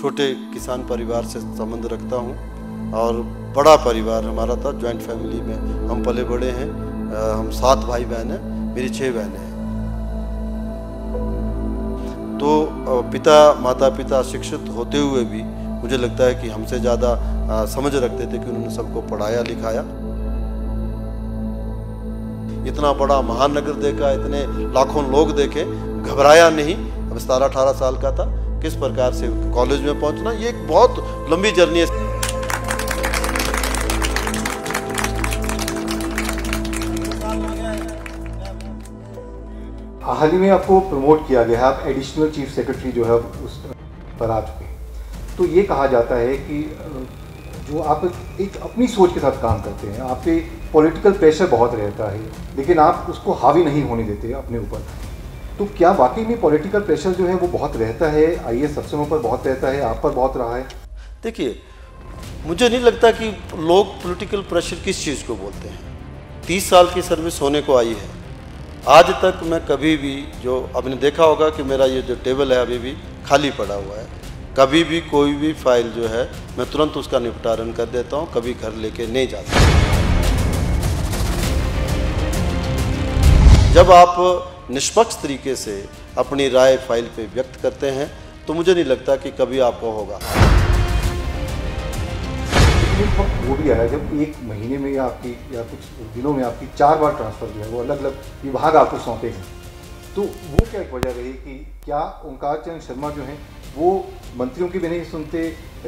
छोटे किसान परिवार से संबंध रखता हूँ और बड़ा परिवार हमारा था, जॉइंट फैमिली में हम पले बड़े हैं। हम 7 भाई बहन हैं, मेरी 6 बहनें हैं। तो माता पिता शिक्षित होते हुए भी मुझे लगता है कि हमसे ज़्यादा समझ रखते थे कि उन्होंने सबको पढ़ाया लिखाया। इतना बड़ा महानगर देखा, इतने लाखों लोग देखे, घबराया नहीं। अब 17-18 साल का था, किस प्रकार से कॉलेज में पहुंचना, ये एक बहुत लंबी जर्नी है। हाल ही में आपको प्रमोट किया गया है, आप एडिशनल चीफ सेक्रेटरी जो है उस पर आ चुके हैं। तो ये कहा जाता है कि जो आप एक अपनी सोच के साथ काम करते हैं, आप पे पॉलिटिकल प्रेशर बहुत रहता है, लेकिन आप उसको हावी नहीं होने देते अपने ऊपर। तो क्या वाकई में पॉलिटिकल प्रेशर जो है वो बहुत रहता है, आईएएस अफसरों पर बहुत रहता है, आप पर बहुत रहा है? देखिए, मुझे नहीं लगता कि लोग पॉलिटिकल प्रेशर किस चीज़ को बोलते हैं। 30 साल की सर्विस होने को आई है, आज तक मैं कभी भी, जो आपने देखा होगा कि मेरा ये जो टेबल है अभी भी खाली पड़ा हुआ है, कभी भी कोई भी फाइल जो है मैं तुरंत उसका निपटारण कर देता हूँ, कभी घर लेके नहीं जाता। जब आप निष्पक्ष तरीके से अपनी राय फाइल पे व्यक्त करते हैं तो मुझे नहीं लगता कि कभी आपको होगा। वो भी आया जब एक महीने में या कुछ दिनों में आपकी 4 बार ट्रांसफर जो है वो अलग अलग विभाग आपको सौंपे हैं, तो वो क्या एक वजह रही कि क्या ओंकार चंद शर्मा जो हैं वो मंत्रियों की भी नहीं सुनते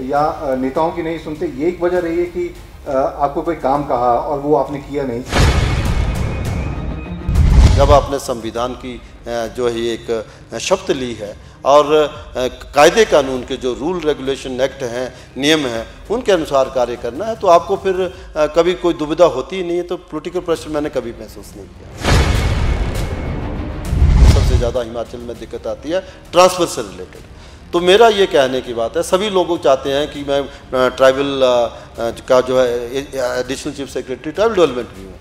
या नेताओं की नहीं सुनते? ये एक वजह रही है कि आपको कोई काम कहा और वो आपने किया नहीं? जब आपने संविधान की जो है एक शपथ ली है और कायदे कानून के जो रूल रेगुलेशन एक्ट हैं, नियम हैं, उनके अनुसार कार्य करना है, तो आपको फिर कभी कोई दुविधा होती ही नहीं है। तो पॉलिटिकल प्रेशर मैंने कभी महसूस नहीं किया। सबसे ज़्यादा हिमाचल में दिक्कत आती है ट्रांसफर से रिलेटेड। तो मेरा ये कहने की बात है, सभी लोग चाहते हैं कि मैं ट्राइबल का जो है additional chief secretary tribal development भी हूँ।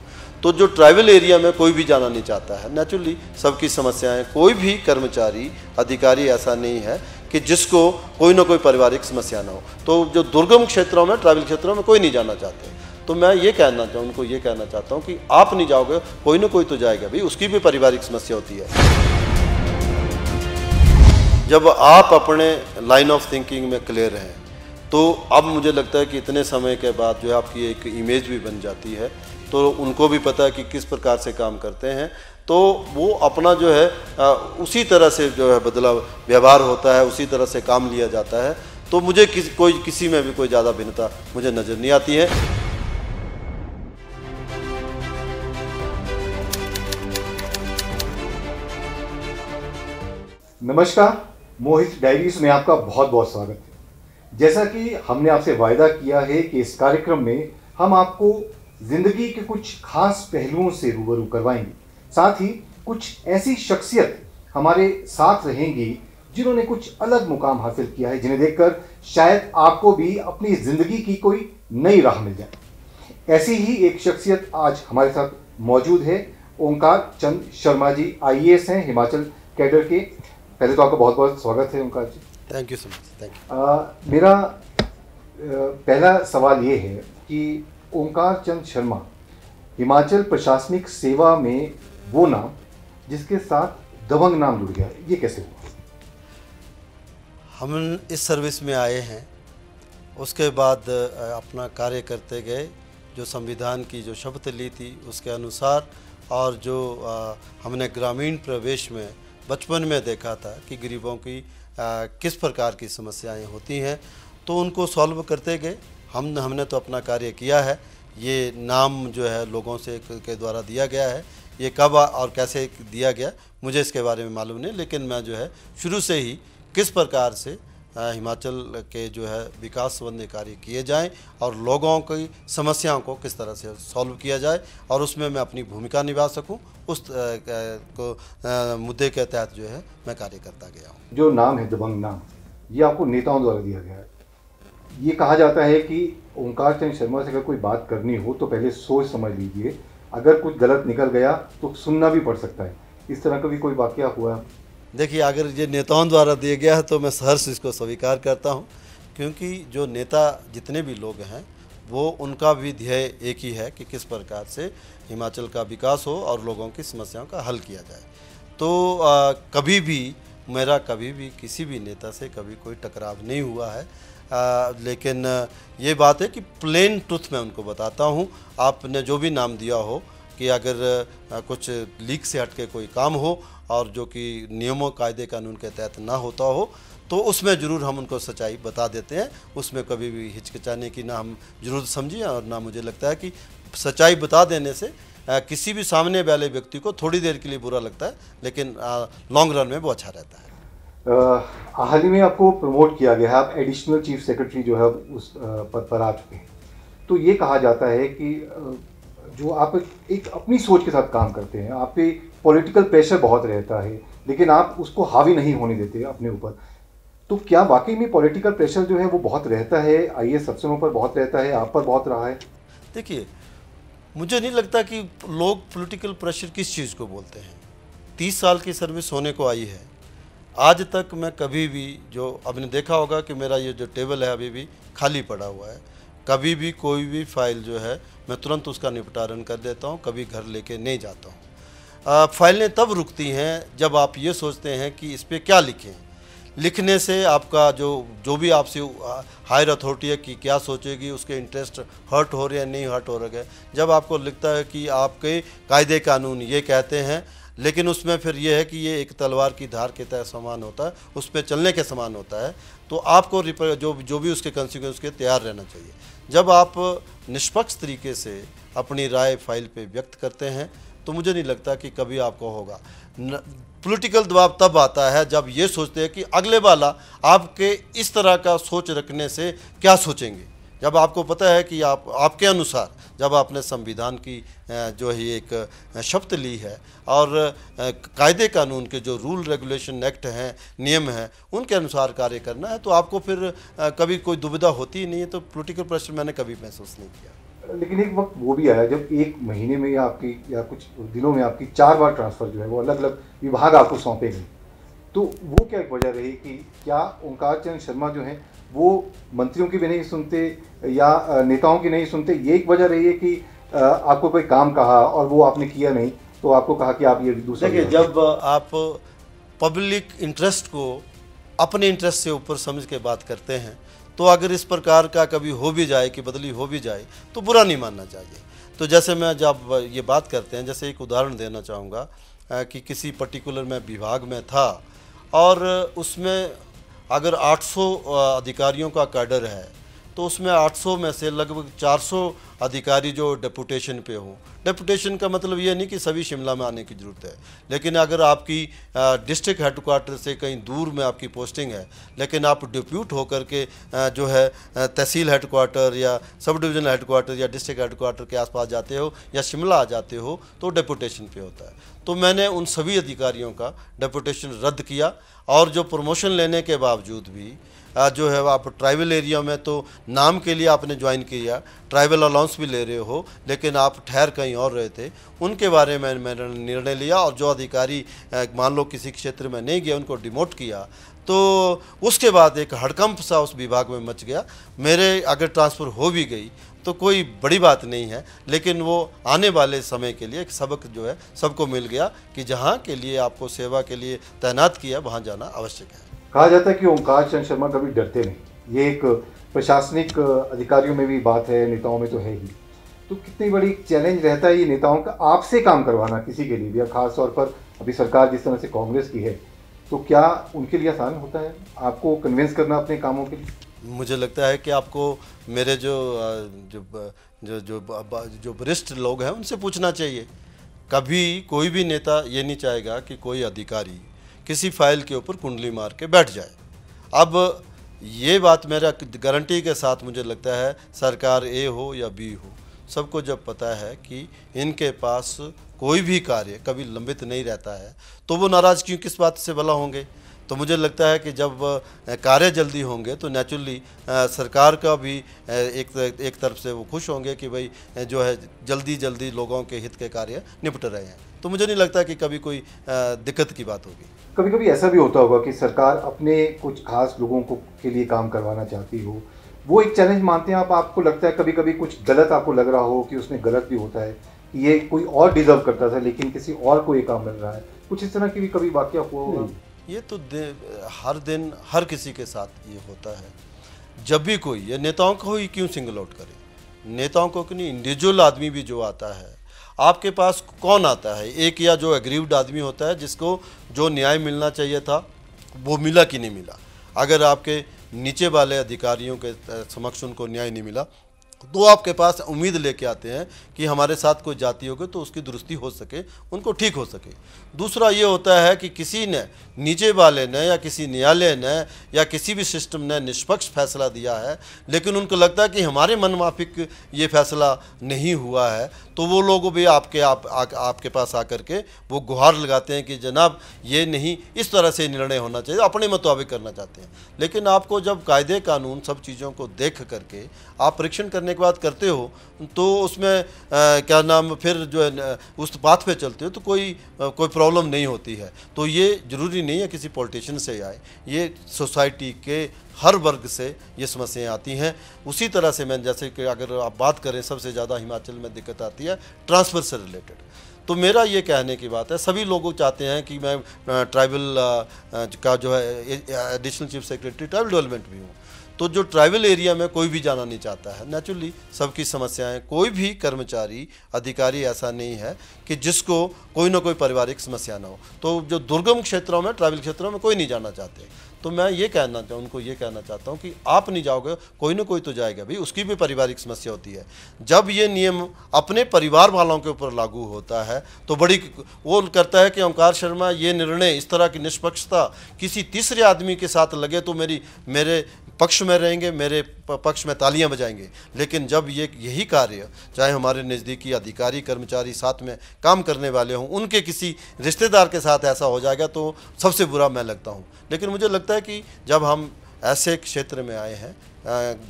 तो जो ट्राइबल एरिया में कोई भी जाना नहीं चाहता है, नेचुरली सबकी समस्याएं, कोई भी कर्मचारी अधिकारी ऐसा नहीं है कि जिसको कोई ना कोई पारिवारिक समस्या ना हो। तो जो दुर्गम क्षेत्रों में, ट्राइबल क्षेत्रों में कोई नहीं जाना चाहते। तो मैं ये उनको ये कहना चाहता हूँ कि आप नहीं जाओगे, कोई ना कोई तो जाएगा भाई, उसकी भी पारिवारिक समस्या होती है। जब आप अपने लाइन ऑफ थिंकिंग में क्लियर हैं तो अब मुझे लगता है कि इतने समय के बाद जो है आपकी एक इमेज भी बन जाती है, तो उनको भी पता है कि किस प्रकार से काम करते हैं, तो वो अपना जो है उसी तरह से जो है बदलाव व्यवहार होता है, उसी तरह से काम लिया जाता है। तो मुझे किसी में भी कोई ज़्यादा भिन्नता मुझे नज़र नहीं आती है। नमस्कार, मोहित डायरीज में आपका बहुत बहुत स्वागत है। जैसा कि हमने आपसे वायदा किया है कि इस कार्यक्रम में हम आपको जिंदगी के कुछ खास पहलुओं से रूबरू करवाएंगे, साथ ही कुछ ऐसी शख्सियत हमारे साथ रहेंगी जिन्होंने कुछ अलग मुकाम हासिल किया है, जिन्हें देखकर शायद आपको भी अपनी जिंदगी की कोई नई राह मिल जाए। ऐसी ही एक शख्सियत आज हमारे साथ मौजूद है। ओंकार चंद शर्मा जी आईएएस हैं, हिमाचल कैडर के। पहले तो आपका बहुत बहुत स्वागत है Omkar ji. Thank you so much. Thank you. मेरा पहला सवाल ये है कि ओंकार चंद शर्मा हिमाचल प्रशासनिक सेवा में वो नाम जिसके साथ दबंग नाम जुड़ गया, ये कैसे हुआ? हम इस सर्विस में आए हैं, उसके बाद अपना कार्य करते गए, जो संविधान की जो शपथ ली थी उसके अनुसार, और जो हमने ग्रामीण प्रवेश में बचपन में देखा था कि गरीबों की किस प्रकार की समस्याएं होती हैं, तो उनको सॉल्व करते गए। हमने तो अपना कार्य किया है। ये नाम जो है लोगों से के द्वारा दिया गया है, ये कब और कैसे दिया गया मुझे इसके बारे में मालूम नहीं, लेकिन मैं जो है शुरू से ही किस प्रकार से हिमाचल के जो है विकास संबंधी कार्य किए जाएं और लोगों की समस्याओं को किस तरह से सॉल्व किया जाए और उसमें मैं अपनी भूमिका निभा सकूं, उस मुद्दे के तहत जो है मैं कार्य करता गया हूं। जो नाम है दबंग नाम, ये आपको नेताओं द्वारा दिया गया है। ये कहा जाता है कि ओंकार चंद शर्मा से अगर कोई बात करनी हो तो पहले सोच समझ लीजिए, अगर कुछ गलत निकल गया तो सुनना भी पड़ सकता है। इस तरह का भी कोई वाकया हुआ? देखिए, अगर ये नेताओं द्वारा दिया गया है तो मैं सहर्ष इसको स्वीकार करता हूँ, क्योंकि जो नेता जितने भी लोग हैं वो उनका भी ध्येय एक ही है कि किस प्रकार से हिमाचल का विकास हो और लोगों की समस्याओं का हल किया जाए। तो कभी भी मेरा कभी भी किसी भी नेता से कभी कोई टकराव नहीं हुआ है। लेकिन ये बात है कि प्लेन ट्रुथ मैं उनको बताता हूँ। आपने जो भी नाम दिया हो कि अगर कुछ लीक से हटके कोई काम हो और जो कि नियमों कायदे कानून के तहत ना होता हो तो उसमें ज़रूर हम उनको सच्चाई बता देते हैं। उसमें कभी भी हिचकिचाने की ना हम ज़रूरत समझिए और ना मुझे लगता है कि सच्चाई बता देने से किसी भी सामने वाले व्यक्ति को थोड़ी देर के लिए बुरा लगता है, लेकिन लॉन्ग रन में वो अच्छा रहता है। हाल ही में आपको प्रमोट किया गया है, आप एडिशनल चीफ सेक्रेटरी जो है उस पद पर आ चुके हैं। तो ये कहा जाता है कि जो आप एक अपनी सोच के साथ काम करते हैं, आप पे पॉलिटिकल प्रेशर बहुत रहता है, लेकिन आप उसको हावी नहीं होने देते अपने ऊपर। तो क्या वाकई में पॉलिटिकल प्रेशर जो है वो बहुत रहता है, आईएएस अफसरों पर बहुत रहता है, आप पर बहुत रहा है? देखिए, मुझे नहीं लगता कि लोग पॉलिटिकल प्रेशर किस चीज़ को बोलते हैं। 30 साल की सर्विस होने को आई है, आज तक मैं कभी भी, जो आपने देखा होगा कि मेरा ये जो टेबल है अभी भी खाली पड़ा हुआ है, कभी भी कोई भी फाइल जो है मैं तुरंत उसका निपटारण कर देता हूँ, कभी घर लेके नहीं जाता हूँ। फाइलें तब रुकती हैं जब आप ये सोचते हैं कि इस पर क्या लिखें। लिखने से आपका जो भी आपसे हायर अथॉरिटी है कि क्या सोचेगी, उसके इंटरेस्ट हर्ट हो रहे हैं नहीं हर्ट हो रहे हैं। जब आपको लगता है कि आपके कायदे कानून ये कहते हैं, लेकिन उसमें फिर ये है कि ये एक तलवार की धार के तरह समान होता है, उस पर चलने के समान होता है, तो आपको जो भी उसके कंसिक्वेंस के तैयार रहना चाहिए। जब आप निष्पक्ष तरीके से अपनी राय फाइल पे व्यक्त करते हैं तो मुझे नहीं लगता कि कभी आपको होगा। पॉलिटिकल दबाव तब आता है जब ये सोचते हैं कि अगले वाला आपके इस तरह का सोच रखने से क्या सोचेंगे। जब आपको पता है कि आपके अनुसार जब आपने संविधान की जो है एक शपथ ली है और कायदे कानून के जो रूल रेगुलेशन एक्ट हैं, नियम हैं, उनके अनुसार कार्य करना है, तो आपको फिर कभी कोई दुविधा होती ही नहीं है। तो पॉलिटिकल प्रेशर मैंने कभी महसूस नहीं किया। लेकिन एक वक्त वो भी आया जब एक महीने में या कुछ दिनों में आपकी 4 बार ट्रांसफ़र जो है वो अलग अलग विभाग आपको सौंपे गए। तो वो क्या एक वजह रही कि क्या ओंकार चंद शर्मा जो हैं वो मंत्रियों की भी नहीं सुनते या नेताओं की नहीं सुनते? ये एक वजह रही है कि आपको कोई काम कहा और वो आपने किया नहीं तो आपको कहा कि आप ये दूसरा। देखिए, जब आप पब्लिक इंटरेस्ट को अपने इंटरेस्ट से ऊपर समझ के बात करते हैं तो अगर इस प्रकार का कभी हो भी जाए कि बदली हो भी जाए तो बुरा नहीं मानना चाहिए। तो जैसे मैं जब ये बात करते हैं, जैसे एक उदाहरण देना चाहूँगा कि किसी पर्टिकुलर मैं विभाग में था और उसमें अगर 800 अधिकारियों का कैडर है तो उसमें 800 में से लगभग 400 अधिकारी जो डेपुटेशन पे हों। डेपुटेशन का मतलब ये नहीं कि सभी शिमला में आने की ज़रूरत है, लेकिन अगर आपकी डिस्ट्रिक्ट हेडक्वार्टर से कहीं दूर में आपकी पोस्टिंग है, लेकिन आप डिप्यूट होकर के जो है तहसील हेडक्वार्टर या सब डिवीज़न हेडक्वार्टर या डिस्ट्रिक्ट हेडक्वार्टर के आसपास जाते हो या शिमला आ जाते हो तो डेपुटेशन पे होता है। तो मैंने उन सभी अधिकारियों का डेपुटेशन रद्द किया और जो प्रमोशन लेने के बावजूद भी जो है आप ट्राइबल एरिया में तो नाम के लिए आपने ज्वाइन किया, ट्राइबल अलाउंस भी ले रहे हो, लेकिन आप ठहर कहीं और रहे थे, उनके बारे में मैंने निर्णय लिया और जो अधिकारी मान लो किसी क्षेत्र में नहीं गया उनको डिमोट किया। तो उसके बाद एक हड़कंप सा उस विभाग में मच गया। मेरे अगर ट्रांसफ़र हो भी गई तो कोई बड़ी बात नहीं है, लेकिन वो आने वाले समय के लिए एक सबक जो है सबको मिल गया कि जहाँ के लिए आपको सेवा के लिए तैनात किया वहाँ जाना आवश्यक है। कहा जाता है कि ओंकार चंद शर्मा कभी डरते नहीं। ये एक प्रशासनिक अधिकारियों में भी बात है, नेताओं में तो है ही। तो कितनी बड़ी चैलेंज रहता है ये नेताओं का आपसे काम करवाना किसी के लिए भी, खास तौर पर अभी सरकार जिस तरह से कांग्रेस की है, तो क्या उनके लिए आसान होता है आपको कन्विंस करना अपने कामों के लिए? मुझे लगता है कि आपको मेरे जो वरिष्ठ लोग हैं उनसे पूछना चाहिए। कभी कोई भी नेता ये नहीं चाहेगा कि कोई अधिकारी किसी फाइल के ऊपर कुंडली मार के बैठ जाए। अब ये बात मेरा गारंटी के साथ मुझे लगता है सरकार ए हो या बी हो, सबको जब पता है कि इनके पास कोई भी कार्य कभी लंबित नहीं रहता है तो वो नाराज़ क्यों किस बात से भला होंगे। तो मुझे लगता है कि जब कार्य जल्दी होंगे तो नेचुरली सरकार का भी एक तरफ से वो खुश होंगे कि भाई जो है जल्दी जल्दी लोगों के हित के कार्य निपट रहे हैं। तो मुझे नहीं लगता कि कभी कोई दिक्कत की बात होगी। कभी कभी ऐसा भी होता होगा कि सरकार अपने कुछ खास लोगों को के लिए काम करवाना चाहती हो, वो एक चैलेंज मानते हैं आप, आपको लगता है कभी कभी कुछ गलत आपको लग रहा हो कि उसमें गलत भी होता है कि ये कोई और डिजर्व करता था लेकिन किसी और को ये काम मिल रहा है, कुछ इस तरह की भी कभी वाकया हुआ होगा? ये तो हर दिन हर किसी के साथ ये होता है। जब भी कोई, ये नेताओं को ही क्यों सिंगल आउट करे, नेताओं को क्यों नहीं, इंडिविजुअल आदमी भी जो आता है, आपके पास कौन आता है, एक या जो एग्रीव्ड आदमी होता है जिसको जो न्याय मिलना चाहिए था वो मिला कि नहीं मिला। अगर आपके नीचे वाले अधिकारियों के समक्ष उनको न्याय नहीं मिला तो आपके पास उम्मीद लेके आते हैं कि हमारे साथ कोई जाति होगी तो उसकी दुरुस्ती हो सके, उनको ठीक हो सके। दूसरा ये होता है कि किसी ने, नीचे वाले ने या किसी न्यायालय ने या किसी भी सिस्टम ने निष्पक्ष फैसला दिया है लेकिन उनको लगता है कि हमारे मन माफिक ये फैसला नहीं हुआ है, तो वो लोग भी आपके पास आकर के वो गुहार लगाते हैं कि जनाब ये नहीं, इस तरह से निर्णय होना चाहिए, अपने मुताबिक करना चाहते हैं। लेकिन आपको जब कायदे कानून सब चीज़ों को देख करके आप परीक्षण करने के बाद करते हो तो उसमें क्या नाम फिर जो है उस बात पे चलते हो तो कोई प्रॉब्लम नहीं होती है। तो ये ज़रूरी नहीं है किसी पॉलिटिशियन से आए, ये सोसाइटी के हर वर्ग से ये समस्याएं आती हैं। उसी तरह से मैं, जैसे कि अगर आप बात करें, सबसे ज़्यादा हिमाचल में दिक्कत आती है ट्रांसफ़र से रिलेटेड। तो मेरा ये कहने की बात है, सभी लोग चाहते हैं कि मैं ट्राइबल का जो है additional chief secretary tribal development भी हूँ, तो जो ट्राइबल एरिया में कोई भी जाना नहीं चाहता है। नेचुरली सबकी समस्याएं, कोई भी कर्मचारी अधिकारी ऐसा नहीं है कि जिसको कोई ना कोई पारिवारिक समस्या ना हो। तो जो दुर्गम क्षेत्रों में, ट्राइबल क्षेत्रों में कोई नहीं जाना चाहते। तो मैं ये उनको ये कहना चाहता हूँ कि आप नहीं जाओगे, कोई ना कोई तो जाएगा भाई, उसकी भी पारिवारिक समस्या होती है। जब ये नियम अपने परिवार वालों के ऊपर लागू होता है तो बड़ी वो करता है कि ओंकार शर्मा ये निर्णय, इस तरह की निष्पक्षता किसी तीसरे आदमी के साथ लगे तो मेरे पक्ष में रहेंगे, मेरे पक्ष में तालियां बजाएंगे। लेकिन जब यही कार्य, चाहे हमारे नज़दीकी अधिकारी कर्मचारी साथ में काम करने वाले हों, उनके किसी रिश्तेदार के साथ ऐसा हो जाएगा तो सबसे बुरा मैं लगता हूं। लेकिन मुझे लगता है कि जब हम ऐसे क्षेत्र में आए हैं,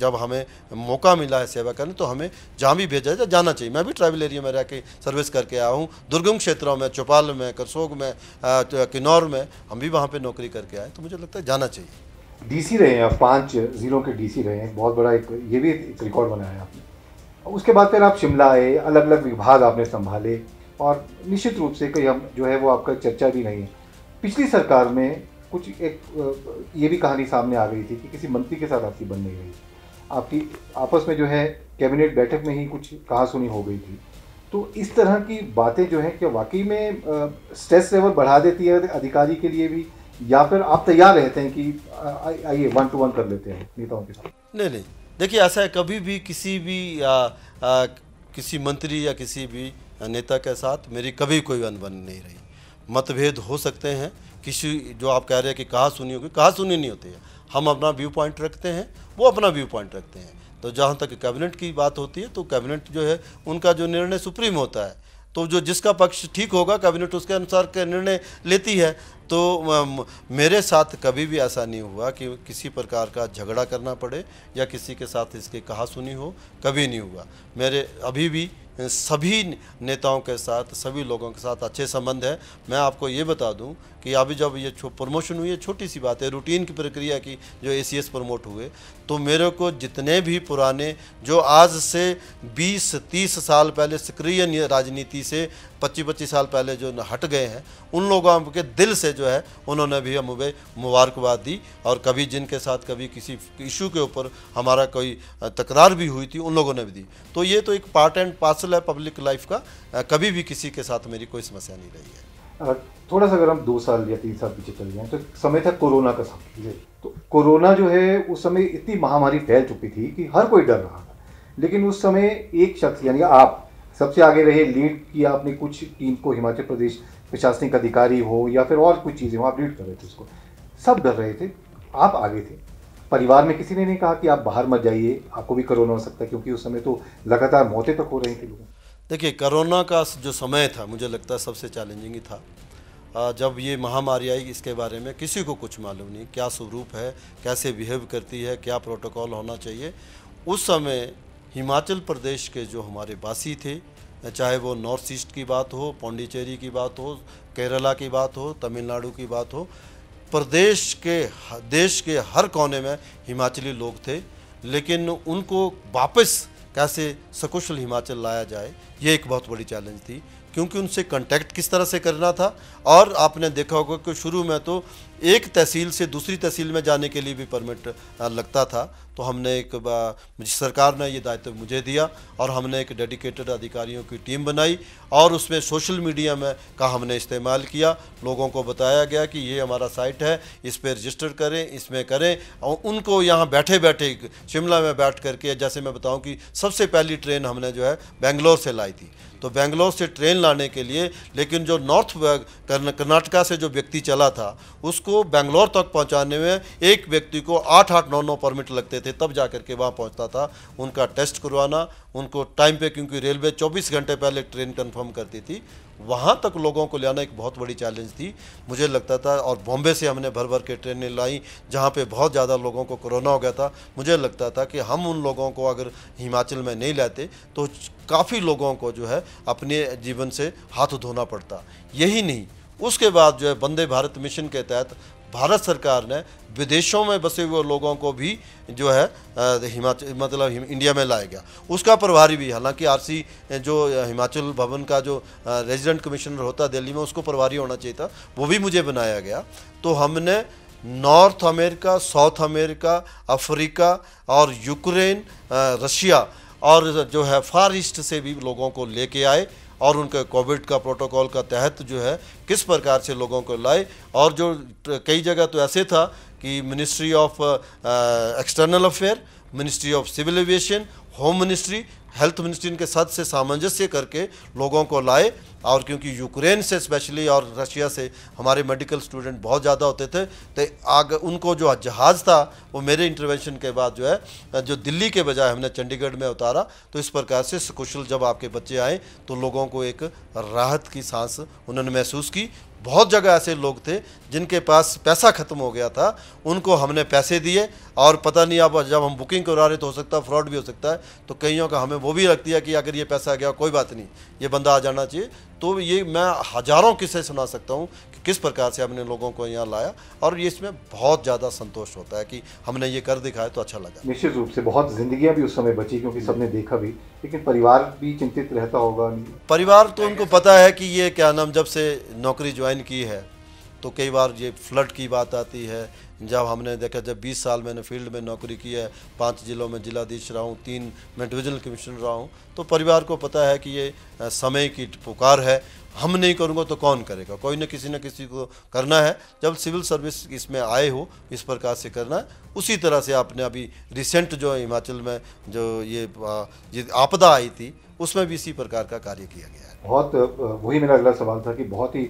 जब हमें मौका मिला है सेवा करने, तो हमें जहाँ भी भेजा जाए जाना चाहिए। मैं भी ट्राइबल एरिया में रह के सर्विस करके आया हूँ, दुर्गम क्षेत्रों में, चौपाल में, करसोग में, किन्नौर में, हम भी वहाँ पर नौकरी करके आए। तो मुझे लगता है जाना चाहिए। डीसी रहे हैं आप, 5 जिलों के डीसी रहे हैं, बहुत बड़ा ये भी एक रिकॉर्ड बनाया है आपने। उसके बाद फिर आप शिमला आए, अलग अलग विभाग आपने संभाले और निश्चित रूप से कोई हम जो है वो आपका चर्चा भी नहीं है। पिछली सरकार में कुछ एक ये भी कहानी सामने आ गई थी कि किसी मंत्री के साथ आपकी बन नहीं रही, आपकी आपस में जो है कैबिनेट बैठक में ही कुछ कहासुनी हो गई थी। तो इस तरह की बातें जो हैं क्या वाकई में स्ट्रेस लेवल बढ़ा देती है अधिकारी के लिए भी, या फिर आप तैयार रहते हैं कि आइए 1 to 1 कर लेते हैं नेताओं के साथ? नहीं, देखिए ऐसा है, कभी भी किसी भी किसी मंत्री या किसी भी नेता के साथ मेरी कभी कोई अनबन नहीं रही। मतभेद हो सकते हैं, किसी जो आप कह रहे हैं कि कहासुनी होगी, कहासुनी नहीं होती है। हम अपना व्यू पॉइंट रखते हैं, वो अपना व्यू पॉइंट रखते हैं। तो जहाँ तक कैबिनेट की बात होती है तो कैबिनेट जो है उनका जो निर्णय सुप्रीम होता है, तो जो जिसका पक्ष ठीक होगा कैबिनेट उसके अनुसार के निर्णय लेती है। तो मेरे साथ कभी भी ऐसा नहीं हुआ कि किसी प्रकार का झगड़ा करना पड़े या किसी के साथ इसकी कहासुनी हो, कभी नहीं हुआ। मेरे अभी भी सभी नेताओं के साथ, सभी लोगों के साथ अच्छे संबंध है। मैं आपको ये बता दूं कि अभी जब ये प्रमोशन हुई है, छोटी सी बात है, रूटीन की प्रक्रिया की, जो ACS प्रमोट हुए, तो मेरे को जितने भी पुराने जो आज से 20-30 साल पहले सक्रिय राजनीति से 25-25 साल पहले जो हट गए हैं, उन लोगों के दिल से जो है उन्होंने भी हमें मुबारकबाद दी। और कभी जिनके साथ कभी किसी इशू के ऊपर हमारा कोई तकरार भी हुई थी, उन लोगों ने भी दी। तो ये तो एक पार्ट एंड पार्सल है पब्लिक लाइफ का। कभी भी किसी के साथ मेरी कोई समस्या नहीं रही है। थोड़ा सा अगर हम 2 साल या 3 साल पीछे चल जाएं तो समय था कोरोना का समय। तो कोरोना जो है उस समय इतनी महामारी फैल चुकी थी कि हर कोई डर रहा था। लेकिन उस समय एक शख्स यानी आप सबसे आगे रहे, लीड किया आपने कुछ टीम को, हिमाचल प्रदेश प्रशासनिक अधिकारी हो या फिर और कुछ चीज़ें हो, आप लीड कर रहे थे उसको। सब डर रहे थे, आप आगे थे। परिवार में किसी ने नहीं कहा कि आप बाहर मत जाइए, आपको भी कोरोना हो सकता है, क्योंकि उस समय तो लगातार मौतें तक हो रही थी लोगों। देखिए, कोरोना का जो समय था मुझे लगता है सबसे चैलेंजिंग ही था। जब ये महामारी आई, इसके बारे में किसी को कुछ मालूम नहीं, क्या स्वरूप है, कैसे बिहेव करती है, क्या प्रोटोकॉल होना चाहिए। उस समय हिमाचल प्रदेश के जो हमारे वासी थे, चाहे वो नॉर्थ ईस्ट की बात हो, पौंडीचेरी की बात हो, केरला की बात हो, तमिलनाडु की बात हो, देश के हर कोने में हिमाचली लोग थे। लेकिन उनको वापस कैसे सकुशल हिमाचल लाया जाए, ये एक बहुत बड़ी चैलेंज थी, क्योंकि उनसे कांटेक्ट किस तरह से करना था। और आपने देखा होगा कि शुरू में तो एक तहसील से दूसरी तहसील में जाने के लिए भी परमिट लगता था। तो हमने सरकार ने ये दायित्व मुझे दिया और हमने एक डेडिकेटेड अधिकारियों की टीम बनाई और उसमें सोशल मीडिया में का हमने इस्तेमाल किया। लोगों को बताया गया कि ये हमारा साइट है, इस पर रजिस्टर करें, इसमें करें। और उनको यहाँ बैठे बैठे शिमला में बैठ करके, जैसे मैं बताऊँ कि सबसे पहली ट्रेन हमने जो है बेंगलोर से लाई थी, तो बेंगलोर से ट्रेन लाने के लिए, लेकिन जो नॉर्थ कर्नाटका से जो व्यक्ति चला था उसको बेंगलोर तक पहुंचाने में एक व्यक्ति को 8-8, 9-9 परमिट लगते थे, तब जा कर के वहाँ पहुंचता था। उनका टेस्ट करवाना, उनको टाइम पे, क्योंकि रेलवे 24 घंटे पहले ट्रेन कंफर्म करती थी, वहाँ तक लोगों को ले आना एक बहुत बड़ी चैलेंज थी मुझे लगता था। और बॉम्बे से हमने भर भर के ट्रेनें लाई जहाँ पे बहुत ज़्यादा लोगों को कोरोना हो गया था। मुझे लगता था कि हम उन लोगों को अगर हिमाचल में नहीं लाते तो काफ़ी लोगों को जो है अपने जीवन से हाथ धोना पड़ता। यही नहीं, उसके बाद जो है वंदे भारत मिशन के तहत भारत सरकार ने विदेशों में बसे हुए लोगों को भी जो है इंडिया में लाया गया। उसका प्रभारी भी, हालांकि आरसी जो हिमाचल भवन का जो रेजिडेंट कमिश्नर होता है दिल्ली में, उसको प्रभारी होना चाहिए था, वो भी मुझे बनाया गया। तो हमने north America, south America, Africa और यूक्रेन, रशिया और जो है फार ईस्ट से भी लोगों को लेके आए और उनके कोविड का प्रोटोकॉल का तहत जो है किस प्रकार से लोगों को लाए। और जो कई जगह तो ऐसे था कि ministry of external affair, ministry of civil aviation, home ministry, health ministry इनके साथ से सामंजस्य करके लोगों को लाए। और क्योंकि यूक्रेन से स्पेशली और रशिया से हमारे मेडिकल स्टूडेंट बहुत ज़्यादा होते थे, तो उनको जो जहाज़ था वो मेरे इंटरवेंशन के बाद जो है जो दिल्ली के बजाय हमने चंडीगढ़ में उतारा। तो इस प्रकार से सकुशल जब आपके बच्चे आए तो लोगों को एक राहत की सांस उन्होंने महसूस की। बहुत जगह ऐसे लोग थे जिनके पास पैसा ख़त्म हो गया था, उनको हमने पैसे दिए और पता नहीं, अब जब हम बुकिंग करा रहे तो हो सकता है फ्रॉड भी हो सकता है, तो कईयों का हमें वो भी लगती है कि अगर ये पैसा आ गया कोई बात नहीं, ये बंदा आ जाना चाहिए। तो ये मैं हज़ारों किस्से सुना सकता हूँ कि किस प्रकार से हमने लोगों को यहाँ लाया और ये इसमें बहुत ज़्यादा संतोष होता है कि हमने ये कर दिखाया तो अच्छा लगा। निश्चित रूप से बहुत जिंदगियां भी उस समय बची क्योंकि सबने देखा भी, लेकिन परिवार भी चिंतित रहता होगा। परिवार तो उनको पता है कि ये क्या नाम, जब से नौकरी ज्वाइन की है तो कई बार ये फ्लड की बात आती है। जब हमने देखा, जब 20 साल मैंने फील्ड में नौकरी की है, 5 जिलों में जिलाधीश रहा हूँ, 3 मैं डिविजनल कमिश्नर रहा हूँ, तो परिवार को पता है कि ये समय की पुकार है, हम नहीं करूँगा तो कौन करेगा, कोई न किसी को करना है। जब सिविल सर्विस इसमें आए हो इस प्रकार से करना है। उसी तरह से आपने अभी रिसेंट जो हिमाचल में जो ये आपदा आई थी उसमें भी इसी प्रकार का कार्य किया गया है। बहुत वही मेरा अगला सवाल था कि बहुत ही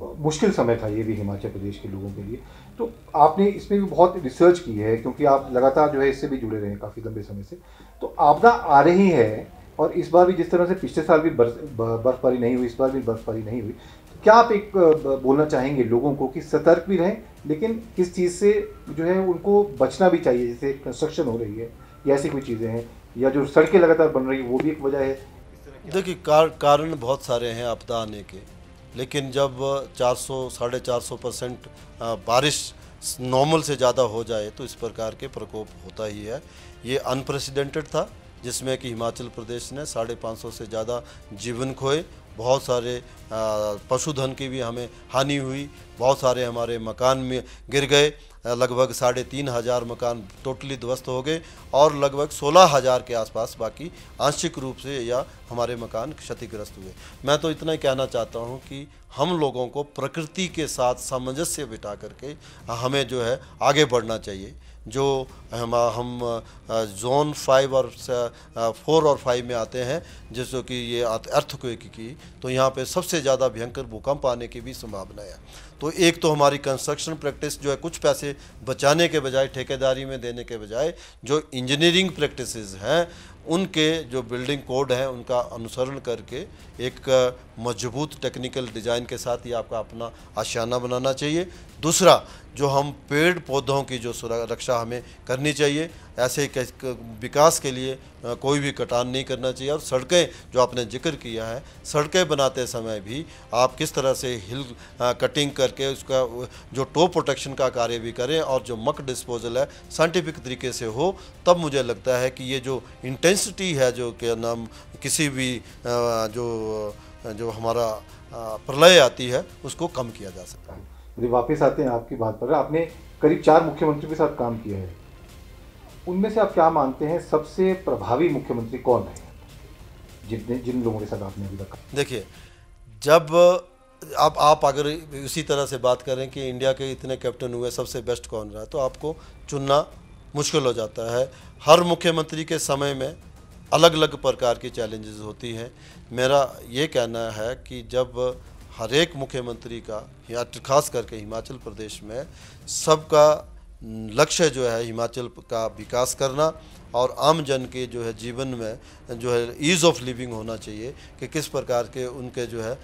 मुश्किल समय था ये भी हिमाचल प्रदेश के लोगों के लिए। तो आपने इसमें भी बहुत रिसर्च की है क्योंकि आप लगातार जो है इससे भी जुड़े रहे हैं काफ़ी लंबे समय से। तो आपदा आ रही है और इस बार भी जिस तरह से पिछले साल भी बर्फबारी नहीं हुई, इस बार भी बर्फबारी नहीं हुई, तो क्या आप एक बोलना चाहेंगे लोगों को कि सतर्क भी रहें, लेकिन किस चीज़ से जो है उनको बचना भी चाहिए, जैसे कंस्ट्रक्शन हो रही है या ऐसी कोई चीज़ें हैं या जो सड़कें लगातार बन रही है वो भी एक वजह है? देखिए, कारण बहुत सारे हैं आपदा आने के, लेकिन जब 400-450% बारिश नॉर्मल से ज़्यादा हो जाए तो इस प्रकार के प्रकोप होता ही है। ये अनप्रेसिडेंटेड था जिसमें कि हिमाचल प्रदेश ने 550 से ज़्यादा जीवन खोए, बहुत सारे पशुधन की भी हमें हानि हुई, बहुत सारे हमारे मकान में गिर गए, लगभग 3,500 मकान टोटली ध्वस्त हो गए और लगभग 16,000 के आसपास बाकी आंशिक रूप से या हमारे मकान क्षतिग्रस्त हुए। मैं तो इतना ही कहना चाहता हूं कि हम लोगों को प्रकृति के साथ सामंजस्य बिठा करके हमें जो है आगे बढ़ना चाहिए। जो हम जोन 5 और 4 और 5 में आते हैं, जैसे कि ये अर्थक्वेक की, तो यहाँ पे सबसे ज़्यादा भयंकर भूकंप आने की भी संभावना है। तो एक तो हमारी कंस्ट्रक्शन प्रैक्टिस जो है कुछ पैसे बचाने के बजाय, ठेकेदारी में देने के बजाय, जो इंजीनियरिंग प्रैक्टिसेस हैं उनके जो बिल्डिंग कोड हैं उनका अनुसरण करके एक मजबूत टेक्निकल डिज़ाइन के साथ ये आपका अपना आशियाना बनाना चाहिए। दूसरा, जो हम पेड़ पौधों की जो रक्षा हमें करनी चाहिए, ऐसे विकास के लिए कोई भी कटान नहीं करना चाहिए। और सड़कें जो आपने जिक्र किया है, सड़कें बनाते समय भी आप किस तरह से हिल कटिंग करके उसका जो टो प्रोटेक्शन का कार्य भी करें और जो मक डिस्पोजल है साइंटिफिक तरीके से हो, तब मुझे लगता है कि ये जो इंटेंसिटी है जो क्या नाम किसी भी जो हमारा प्रलय आती है उसको कम किया जा सकता है। यदि वापस आते हैं आपकी बात पर, आपने करीब 4 मुख्यमंत्रियों के साथ काम किया है, उनमें से आप क्या मानते हैं सबसे प्रभावी मुख्यमंत्री कौन रहे जिन लोगों के साथ आपने अभी तक? देखिए, जब आप अगर इसी तरह से बात करें कि इंडिया के इतने कैप्टन हुए, सबसे बेस्ट कौन रहा, तो आपको चुनना मुश्किल हो जाता है। हर मुख्यमंत्री के समय में अलग अलग प्रकार की चैलेंजेस होती हैं। मेरा ये कहना है कि जब हर एक मुख्यमंत्री का, या खास करके हिमाचल प्रदेश में, सबका लक्ष्य जो है हिमाचल का विकास करना और आम जन के जो है जीवन में जो है ईज़ ऑफ लिविंग होना चाहिए कि किस प्रकार के उनके जो है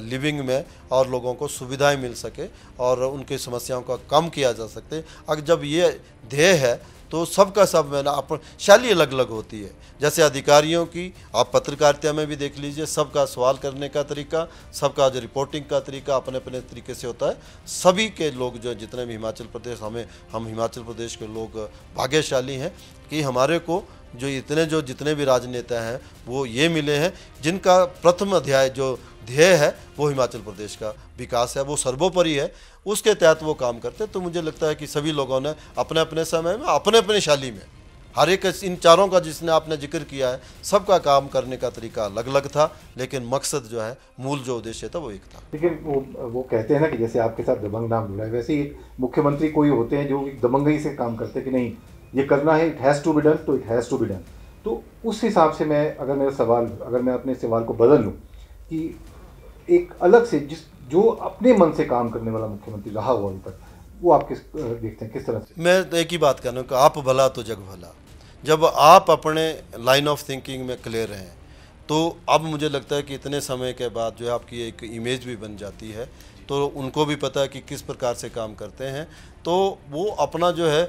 लिविंग में और लोगों को सुविधाएं मिल सके और उनकी समस्याओं का कम किया जा सकते। अगर जब ये ध्येय है तो सबका सब में ना अपन शैली अलग अलग होती है। जैसे अधिकारियों की आप पत्रकारिता में भी देख लीजिए, सबका सवाल करने का तरीका, सबका जो रिपोर्टिंग का तरीका अपने अपने तरीके से होता है। सभी के लोग जो जितने भी हिमाचल प्रदेश, हम हिमाचल प्रदेश के लोग भाग्यशाली हैं कि हमारे को जो जितने भी राजनेता हैं वो ये मिले हैं जिनका प्रथम अध्याय जो ध्येय है वो हिमाचल प्रदेश का विकास है, वो सर्वोपरि है, उसके तहत वो काम करते। तो मुझे लगता है कि सभी लोगों ने अपने अपने समय में अपने अपने शैली में, हर एक इन चारों का जिसने आपने जिक्र किया है, सबका काम करने का तरीका अलग अलग था, लेकिन मकसद जो है, मूल जो उद्देश्य था वो एक था। लेकिन वो कहते हैं ना कि जैसे आपके साथ दबंग नाम जुड़ा है, वैसे ही मुख्यमंत्री कोई होते हैं जो दबंगई से काम करते हैं कि नहीं ये करना है, it has to be done, तो it has to be done. तो उस हिसाब से अगर मैं अपने सवाल को बदल लूँ कि एक अलग से जो अपने मन से काम करने वाला मुख्यमंत्री रहा हुआ अभी तक, वो आप देखते हैं किस तरह से? मैं एक ही बात कहना कि आप भला तो जग भला। जब आप अपने लाइन ऑफ थिंकिंग में क्लियर हैं तो अब मुझे लगता है कि इतने समय के बाद जो है आपकी एक इमेज भी बन जाती है, तो उनको भी पता है कि किस प्रकार से काम करते हैं, तो वो अपना जो है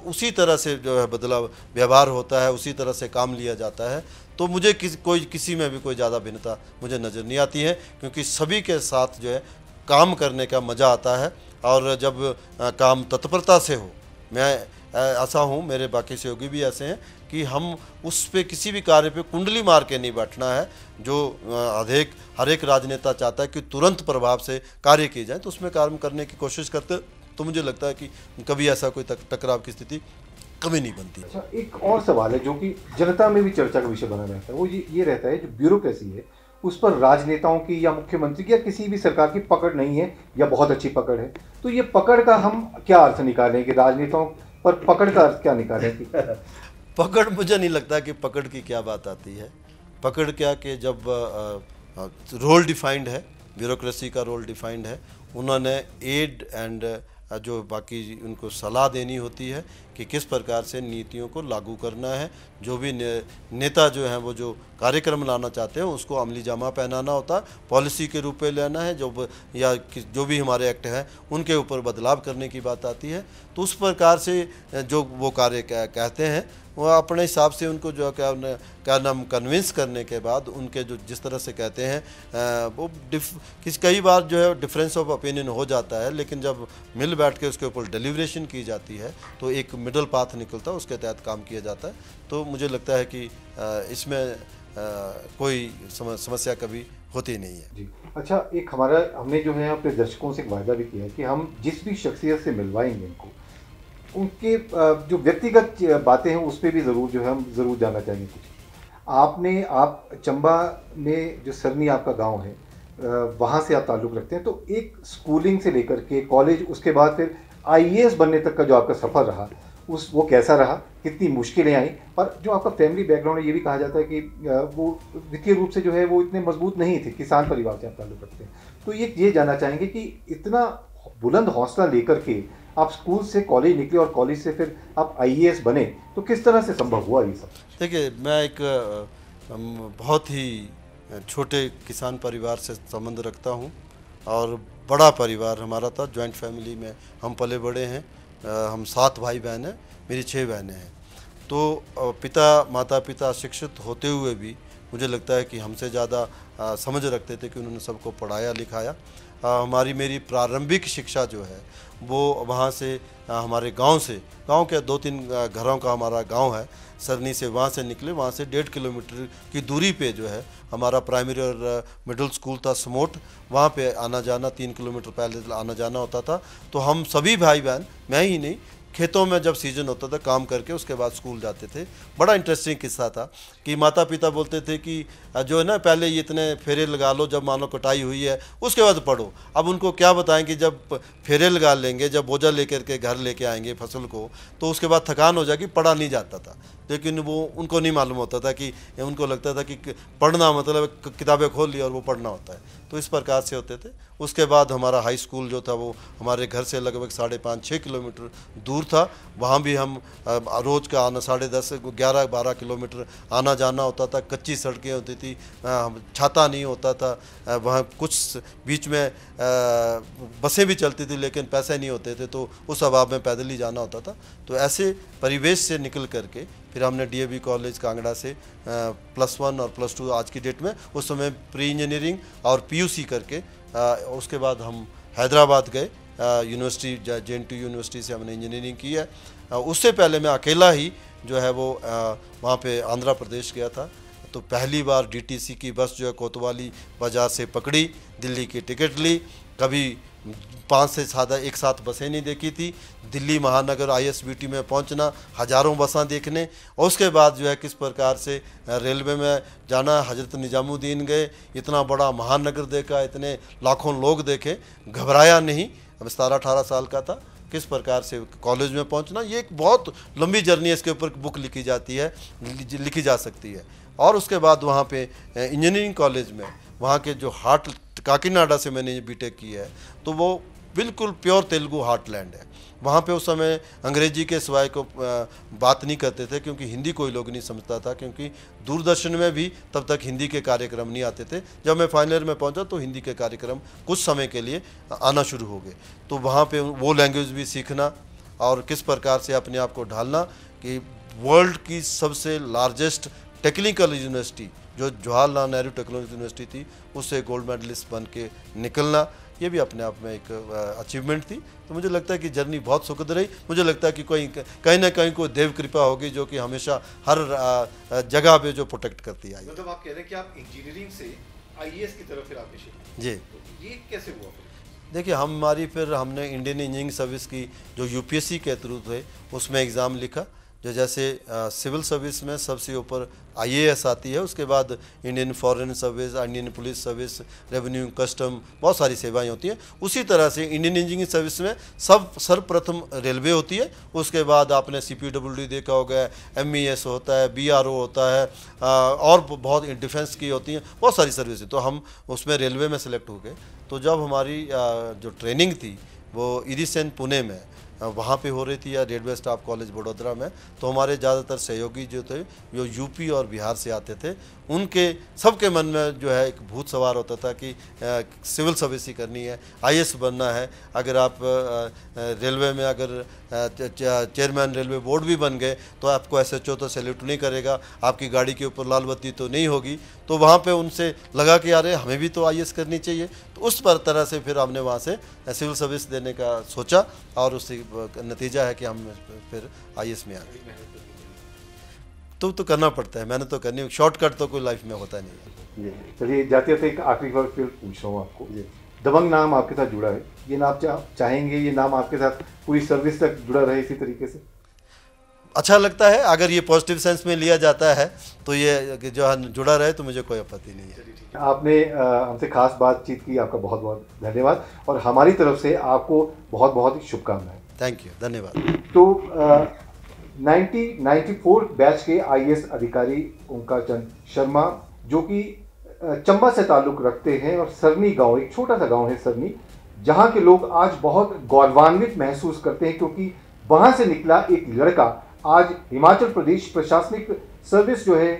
उसी तरह से जो है बदलाव व्यवहार होता है, उसी तरह से काम लिया जाता है। तो मुझे किसी में भी कोई ज़्यादा भिन्नता मुझे नज़र नहीं आती है, क्योंकि सभी के साथ जो है काम करने का मज़ा आता है। और जब काम तत्परता से हो, मैं ऐसा हूँ, मेरे बाकी सहयोगी भी ऐसे हैं कि हम उस पे किसी भी कार्य पे कुंडली मार के नहीं बैठना है। जो हर एक राजनेता चाहता है कि तुरंत प्रभाव से कार्य किए जाए, तो उसमें काम करने की कोशिश करते। तो मुझे लगता है कि कभी ऐसा कोई टकराव की स्थिति कभी नहीं बनती। अच्छा, एक और सवाल है जो कि जनता में भी चर्चा का विषय बना रहता है, वो ये रहता है जो ब्यूरोक्रेसी है उस पर राजनेताओं की या मुख्यमंत्री की या किसी भी सरकार की पकड़ नहीं है या बहुत अच्छी पकड़ है। तो ये पकड़ का हम क्या अर्थ निकालें कि राजनेताओं पर पकड़ का अर्थ क्या निकालें? पकड़, मुझे नहीं लगता कि पकड़ की क्या बात आती है। पकड़ क्या कि जब रोल डिफाइंड है, ब्यूरोक्रेसी का रोल डिफाइंड है, उन्होंने एड एंड जो बाकी उनको सलाह देनी होती है कि किस प्रकार से नीतियों को लागू करना है। जो भी नेता जो हैं वो जो कार्यक्रम लाना चाहते हैं उसको अमली जामा पहनाना होता है, पॉलिसी के रूप में लेना है, जो भी हमारे एक्ट हैं उनके ऊपर बदलाव करने की बात आती है। तो उस प्रकार से जो वो कार्य कहते हैं वो अपने हिसाब से उनको जो क्या नाम कन्विंस करने के बाद उनके जो जिस तरह से कहते हैं वो कई बार जो है डिफरेंस ऑफ ओपिनियन हो जाता है, लेकिन जब मिल बैठ के उसके ऊपर डिलीवरेशन की जाती है तो एक मिडल पाथ निकलता है, उसके तहत काम किया जाता है। तो मुझे लगता है कि इसमें कोई समस्या कभी होती नहीं है जी। अच्छा, एक हमने जो है अपने दर्शकों से एक वायदा भी किया है कि हम जिस भी शख्सियत से मिलवाएंगे इनको, उनके जो व्यक्तिगत बातें हैं उस पर भी हम ज़रूर जानना चाहेंगे कुछ। आप चंबा में जो सरनी आपका गांव है, वहाँ से आप ताल्लुक़ रखते हैं, तो एक स्कूलिंग से लेकर के कॉलेज, उसके बाद फिर IAS बनने तक का जो आपका सफ़र रहा, वो कैसा रहा, कितनी मुश्किलें आई, और जो आपका फैमिली बैकग्राउंड है ये भी कहा जाता है कि वो वित्तीय रूप से जो है वो इतने मजबूत नहीं थे, किसान परिवार से आप ताल्लुक़ रखते हैं। तो ये जानना चाहेंगे कि इतना बुलंद हौसला लेकर के आप स्कूल से कॉलेज निकले और कॉलेज से फिर आप आईएएस बने, तो किस तरह से संभव हुआ ये सब? देखिए, मैं एक बहुत ही छोटे किसान परिवार से संबंध रखता हूँ और बड़ा परिवार हमारा था, जॉइंट फैमिली में हम पले बड़े हैं। हम 7 भाई बहन हैं, मेरी 6 बहनें हैं। तो माता पिता शिक्षित होते हुए भी मुझे लगता है कि हमसे ज़्यादा समझ रखते थे कि उन्होंने सबको पढ़ाया लिखाया। मेरी प्रारंभिक शिक्षा जो है वो वहाँ से हमारे गांव के 2-3 घरों का हमारा गांव है सरनी से, वहाँ से निकले, वहाँ से 1.5 किलोमीटर की दूरी पे जो है हमारा प्राइमरी और मिडिल स्कूल था समोट। वहाँ पे आना जाना 3 किलोमीटर पहले आना जाना होता था। तो हम सभी भाई बहन, मैं ही नहीं, खेतों में जब सीजन होता था काम करके उसके बाद स्कूल जाते थे। बड़ा इंटरेस्टिंग किस्सा था कि माता पिता बोलते थे कि जो है ना, पहले ये इतने फेरे लगा लो, जब मान लो कटाई हुई है उसके बाद पढ़ो। अब उनको क्या बताएं कि जब फेरे लगा लेंगे, जब बोझा लेकर के घर लेके आएंगे फसल को, तो उसके बाद थकान हो जाएगी, पढ़ा नहीं जाता था। लेकिन वो उनको नहीं मालूम होता था कि उनको लगता था कि पढ़ना मतलब किताबें खोल ली और वो पढ़ना होता है। तो इस प्रकार से होते थे। उसके बाद हमारा हाई स्कूल जो था वो हमारे घर से लगभग 5.5-6 किलोमीटर दूर था। वहाँ भी हम रोज़ का आना 10:30 11-12 किलोमीटर आना जाना होता था। कच्ची सड़कें होती थी, छाता नहीं होता था। वहाँ कुछ बीच में बसें भी चलती थी लेकिन पैसे नहीं होते थे, तो उस अभाव में पैदल ही जाना होता था। तो ऐसे परिवेश से निकल करके फिर हमने डीएवी कॉलेज कांगड़ा से +1 और +2 आज की डेट में, उस समय प्री इंजीनियरिंग और पीयूसी करके उसके बाद हम हैदराबाद गए यूनिवर्सिटी, JNTU यूनिवर्सिटी से हमने इंजीनियरिंग की है। उससे पहले मैं अकेला ही जो है वो वहाँ पे आंध्र प्रदेश गया था। तो पहली बार डीटीसी की बस जो है कोतवाली बाज़ार से पकड़ी, दिल्ली की टिकट ली। कभी 5 से ज़्यादा एक साथ बसें नहीं देखी थी। दिल्ली महानगर ISBT में पहुंचना, हज़ारों बसें देखने, और उसके बाद जो है किस प्रकार से रेलवे में जाना। हज़रत निजामुद्दीन गए, इतना बड़ा महानगर देखा, इतने लाखों लोग देखे, घबराया नहीं। अब 17-18 साल का था। किस प्रकार से कॉलेज में पहुंचना, ये एक बहुत लंबी जर्नी है, इसके ऊपर बुक लिखी जा सकती है। और उसके बाद वहाँ पे इंजीनियरिंग कॉलेज में, वहाँ के जो काकीनाडा से मैंने ये बीटेक की है, तो वो बिल्कुल प्योर तेलुगु हार्टलैंड है। वहाँ पे उस समय अंग्रेजी के सिवाय को बात नहीं करते थे, क्योंकि हिंदी कोई लोग नहीं समझता था, क्योंकि दूरदर्शन में भी तब तक हिंदी के कार्यक्रम नहीं आते थे। जब मैं फाइनल ईयर में पहुँचा तो हिंदी के कार्यक्रम कुछ समय के लिए आना शुरू हो गए। तो वहाँ पे वो लैंग्वेज भी सीखना और किस प्रकार से अपने आप को ढालना कि वर्ल्ड की सबसे लार्जेस्ट टेक्निकल यूनिवर्सिटी जो जवाहरलाल नेहरू टेक्नोलॉजी यूनिवर्सिटी थी, उससे गोल्ड मेडलिस्ट बन के निकलना, ये भी अपने आप में एक अचीवमेंट थी। तो मुझे लगता है कि जर्नी बहुत सुखद रही। मुझे लगता है कि कहीं ना कहीं कोई देव कृपा होगी जो कि हमेशा हर जगह पे जो प्रोटेक्ट करती आई। मतलब आप कह रहे हैं कि आप इंजीनियरिंग से आईएएस की तरफ फिर आपने शिफ्ट जी। तो ये कैसे हुआ? देखिए, हमने इंडियन इंजीनियरिंग सर्विस की जो यूपीएससी के थ्रू थे उसमें एग्ज़ाम लिखा। जैसे सिविल सर्विस में सबसे ऊपर आईएएस आती है, उसके बाद Indian foreign service, Indian police service, revenue, custom, बहुत सारी सेवाएं होती हैं। उसी तरह से इंडियन इंजीनियरिंग सर्विस में सर्वप्रथम रेलवे होती है। उसके बाद आपने CPWD देखा होगा, MES होता है, BRO होता है, और बहुत डिफेंस की होती हैं, बहुत सारी सर्विस। तो हम उसमें रेलवे में सेलेक्ट हो गए। तो जब हमारी जो ट्रेनिंग थी वो इरिसेन पुणे में वहाँ पे हो रही थी, या रेलवे स्टाफ कॉलेज वडोदरा में, तो हमारे ज़्यादातर सहयोगी जो थे वो यूपी और बिहार से आते थे। उनके सबके मन में जो है एक भूत सवार होता था कि सिविल सर्विस ही करनी है, IAS बनना है। अगर आप रेलवे में अगर चेयरमैन रेलवे बोर्ड भी बन गए तो आपको SHO तो सैल्यूट नहीं करेगा, आपकी गाड़ी के ऊपर लाल बत्ती तो नहीं होगी। तो वहाँ पे उनसे लगा कि यार हमें भी तो IAS करनी चाहिए। तो उस पर तरह से फिर हमने वहाँ से सिविल सर्विस देने का सोचा, और उससे नतीजा है कि हम फिर IAS में आ गए। तो करना पड़ता है, मेहनत तो करनी, शॉर्टकट तो कोई लाइफ में होता नहीं है। चलिए, जाते जाते एक आखिरी बार फिर पूछ रहा हूँ आपको, दबंग नाम आपके साथ जुड़ा है, ये नाम चाहेंगे ये नाम आपके साथ पूरी सर्विस तक जुड़ा रहे इसी तरीके से? अच्छा लगता है, अगर ये पॉजिटिव सेंस में लिया जाता है तो ये जो जुड़ा रहे तो मुझे कोई आपत्ति नहीं है। आपने हमसे खास बातचीत की, आपका बहुत बहुत धन्यवाद, और हमारी तरफ से आपको बहुत बहुत शुभकामनाएं। थैंक यू, धन्यवाद। तो 1994 बैच के IAS अधिकारी ओंकार चंद शर्मा, जो कि चंबा से ताल्लुक रखते हैं, और सरनी गांव, एक छोटा सा गांव है सरनी, जहां के लोग आज बहुत गौरवान्वित महसूस करते हैं, क्योंकि वहां से निकला एक लड़का आज हिमाचल प्रदेश प्रशासनिक सर्विस जो है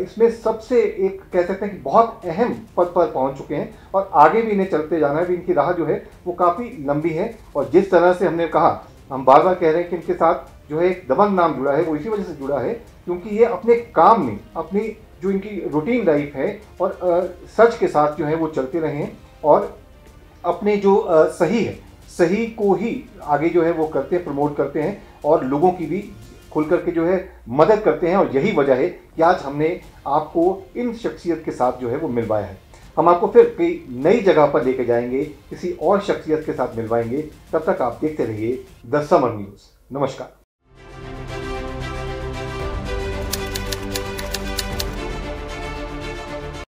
इसमें सबसे एक कह सकते हैं कि बहुत अहम पद पर पहुंच चुके हैं और आगे भी इन्हें चलते जाना है। भी इनकी राह जो है वो काफ़ी लंबी है और जिस तरह से हमने कहा, हम बार बार कह रहे हैं कि इनके साथ जो है एक दबंग नाम जुड़ा है, वो इसी वजह से जुड़ा है क्योंकि ये अपने काम में अपनी जो इनकी रूटीन लाइफ है और सच के साथ जो है वो चलते रहे हैं और अपने जो सही है, सही को ही आगे जो है वो करते हैं, प्रमोट करते हैं और लोगों की भी खुल करके जो है मदद करते हैं। और यही वजह है कि आज हमने आपको इन शख्सियत के साथ जो है वो मिलवाया है। हम आपको फिर कई नई जगह पर लेके जाएंगे, किसी और शख्सियत के साथ मिलवाएंगे। तब तक आप देखते रहिए द समर न्यूज़। नमस्कार।